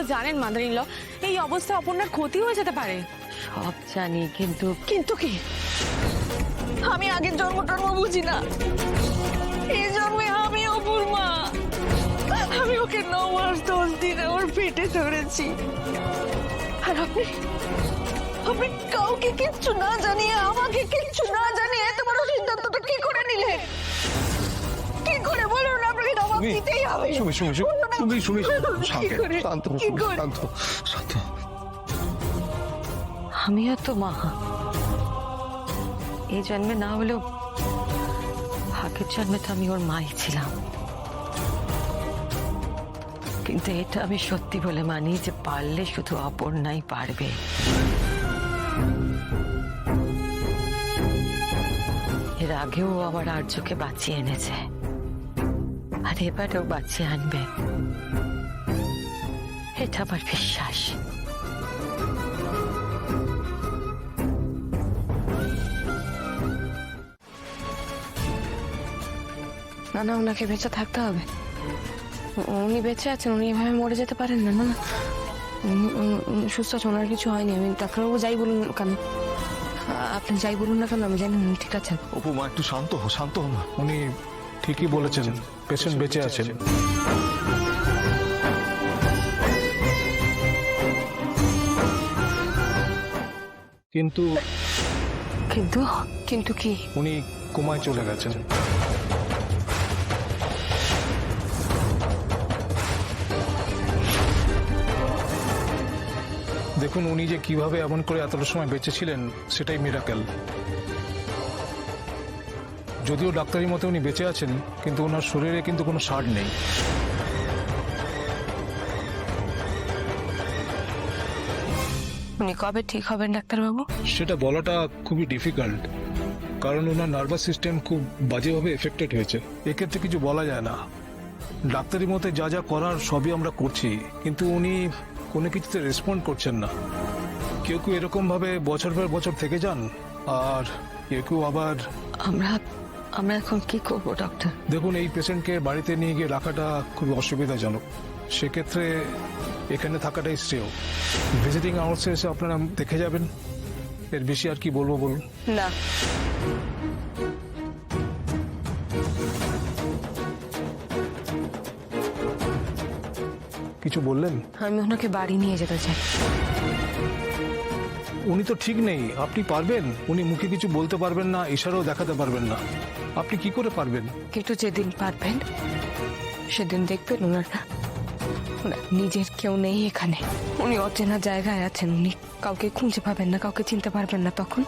তো জানেন mother in law, এই অবস্থায় অপর্ণার ক্ষতি হয়ে যেতে পারে। সব জানি, কিন্তু কিন্তু কি? আমি আগের জন্ম টন্ম বুঝি না, এই জন্মে আমি অপুর মা। আমি ওকে 9 মাস 10 দিন ওর পেটে ধরেছি, আর আপনি আপনি কাউকে কিচ্ছু না জানিয়ে, আমাকে কিচ্ছু না জানিয়ে এত বড় সিদ্ধান্তটা কি করে নিলেন? কি করে বলুন? আপনাকে জবাব দিতেই হবে। শান্ত। আমিও তো মা, এই জন্মে না হলেও আগের জন্মে তো আমি ওর মাই ছিলাম। কিন্তু এটা আমি সত্যি বলে মানি যে পারলে শুধু অপর্ণাই পারবে। এর আগেও আবার আর্যকে বাঁচিয়ে এনেছে, আর এবারেও বাঁচিয়ে আনবে, এটা আমার বিশ্বাস। না না, ওনাকে বেঁচে থাকতে হবে। উনি বেঁচে আছেন, উনি এভাবে মরে যেতে পারেন না। না না, উনি সুস্থ আছেন, ওনার কিছু হয়নি। আমি ডাক্তারবাবু যাই বলুন কেন, আপনি যাই বলুন না কেন, আমি জানি উনি ঠিক আছেন। অপু মা, একটু শান্ত হো মা। উনি ঠিকই বলেছেন, পেশেন্ট বেঁচে আছেন। কিন্তু কিন্তু কিন্তু কি? উনি কোমায় চলে গেছেন। দেখুন, উনি যে কিভাবে এমন করে এতটা সময় বেঁচে ছিলেন সেটাই মিরাকেল। যদিও ডাক্তারি মতে উনি বেঁচে আছেন, কিন্তু ওনার শরীরে কিন্তু কোনো সাড় নেই। উনি কবে ঠিক হবেন ডাক্তারবাবু? সেটা বলাটা খুবই ডিফিকাল্ট, কারণ ওনার নার্ভাস সিস্টেম খুব বাজেভাবে এফেক্টেড হয়েছে। এক্ষেত্রে কিছু বলা যায় না। ডাক্তারি মতে যা যা করার সবই আমরা করছি, কিন্তু উনি কোনো কিছুতে রেসপন্ড করছেন না। কেউ কেউ এরকম ভাবে বছর পর বছর থেকে যান, আর কেউ কেউ আবার। আমরা এখন কি করব ডক্টর? দেখুন, এই পেশেন্টকে বাড়িতে নিয়ে গিয়ে রাখাটা খুবই অসুবিধাজনক। সেক্ষেত্রে এখানে থাকাটাই শ্রেয়। ভিজিটিং আওয়ার্সে এসে আপনারা দেখে যাবেন। এর বেশি আর কি বলবো বলুন? না, কিছু বললেন? আমি ওনাকে বাড়ি নিয়ে যেতে চাই। উনি তো ঠিক নেই। আপনি পারবেন? উনি মুখে কিছু বলতে পারবেন না, ইশারাও দেখাতে পারবেন না। আপনি কি করে পারবেন? কিন্তু যেদিন পারবেন সেদিন দেখবেন ওনার নিজের কেউ নেই এখানে। উনি অচেনা জায়গায় আছেন, উনি কাউকে খুঁজে পাবেন না, কাউকে চিনতে পারবেন না তখন।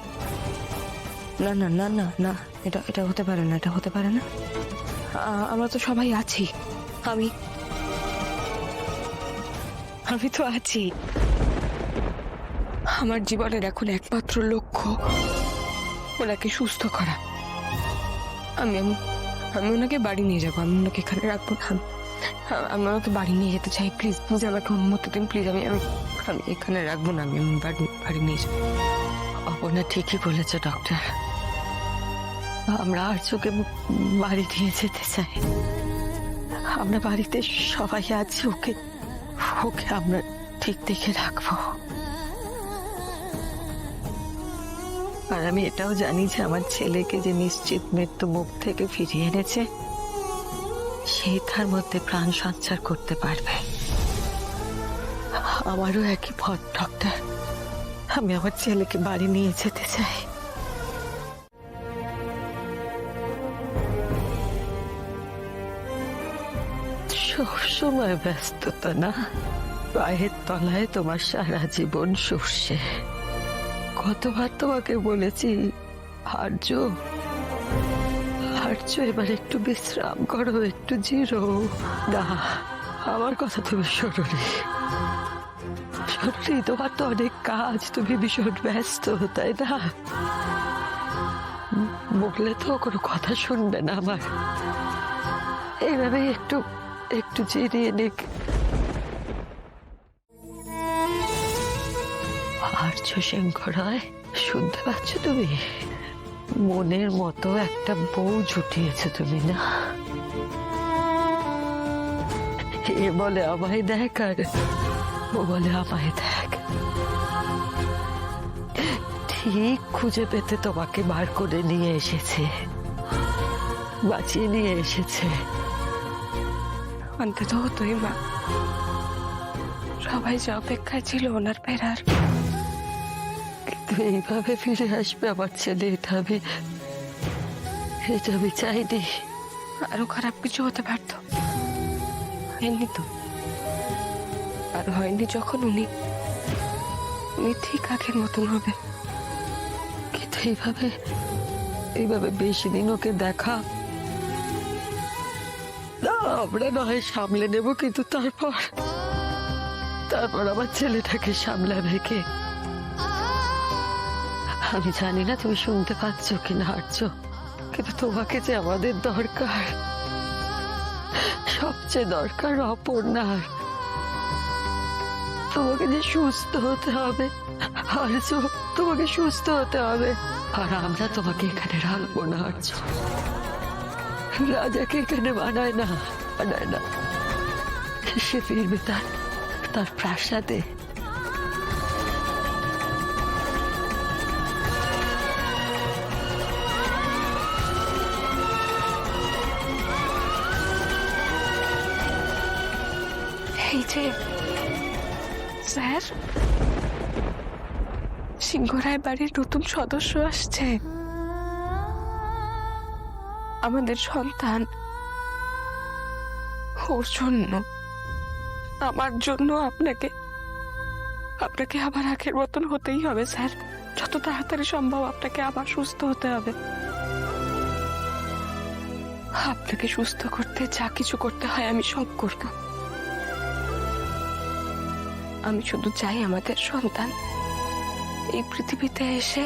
না না না না না, এটা এটা হতে পারে না, এটা হতে পারে না। আমরা তো সবাই আছি। আমি তো আছি। আমার জীবনের এখন একমাত্র লক্ষ্য ওনাকে সুস্থ করা। আমি আমি আমি ওনাকে বাড়ি নিয়ে যাবো। আমি ওনাকে এখানে রাখবো না। আমি ওনাকে বাড়ি নিয়ে যেতে চাই। প্লিজ প্লিজ আমাকে অনুমতি দিন প্লিজ। আমি আমি আমি এখানে রাখবো না। আমি বাড়ি নিয়ে যাবো। অপর্ণা ঠিকই বলেছে ডক্টর, আমরা আর্যকে বাড়ি নিয়ে যেতে চাই। আমরা বাড়িতে সবাই আছি, ওকে আমরা ঠিক দেখে রাখবো। আর আমি এটাও জানি যে আমার ছেলেকে যে নিশ্চিত মৃত্যু মুখ থেকে ফিরিয়ে এনেছে, সেই তার মধ্যে প্রাণ সঞ্চার করতে পারবে। আমারও একই পথ ডক্টর, আমি আমার ছেলেকে বাড়ি নিয়ে যেতে চাই। সবসময় ব্যস্ততা না, পায়ের তলায় তোমার সারা জীবন সর্ষে। কতবার তোমাকে বলেছি আর্য এবার একটু বিশ্রাম করো, একটু জিরো। না, আমার কথা তুমি শোনোনি। তোমার তো অনেক কাজ, তুমি ভীষণ ব্যস্ত, তাই না? বললে তো কোনো কথা শুনবে না আমার। এইভাবে একটু একটু জিরিয়ে নিক। আর্য সিংহ রায়, শুনতে পাচ্ছ তুমি? মনের মতো একটা বউ জুটিয়েছো তুমি, না? এ বলে আমায় দেখ, আর ও বলে আমায় দেখ, ঠিক খুঁজে পেতে তোমাকে বার করে নিয়ে এসেছে, বাঁচিয়ে নিয়ে এসেছে। অন্তত হতোই মা, সবাই যে অপেক্ষায় ছিল ওনার ফেরার। কিন্তু এইভাবে ফিরে আসবে আমার ছেলে, এটা আমি চাইনি। আরো খারাপ কিছু হতে পারত, হয়নি তো। আর হয়নি যখন উনি ঠিক আগের মতন হবে। কিন্তু এইভাবে বেশি দিন ওকে দেখা, না, আমরা না হয় সামলে নেব, কিন্তু তারপর আমার ছেলেটাকে সামলাবে কে? আমি জানি না তুমি শুনতে পাচ্ছ কিনা আর্য, কিন্তু তোমাকে যে আমাদের দরকার, সবচেয়ে দরকার অপর্ণার। তোমাকে যে সুস্থ হতে হবে আর্য, তোমাকে সুস্থ হতে হবে। আর আমরা তোমাকে এখানে রাখবো না আর্য। রাজাকে এখানে মানায় না। সে ফিরবে তার প্রাসাদে। এই যে স্যার, সিংহরায় বাড়ির নতুন সদস্য আসছে। আমাদের সন্তান, ওর জন্য, আমার জন্য আপনাকে আবার আগের মতন হতেই হবে স্যার। যত তাড়াতাড়ি সম্ভব আপনাকে আবার সুস্থ হতে হবে। আপনাকে সুস্থ করতে যা কিছু করতে হয় আমি সব করব। আমি শুধু চাই আমাদের সন্তান এই পৃথিবীতে এসে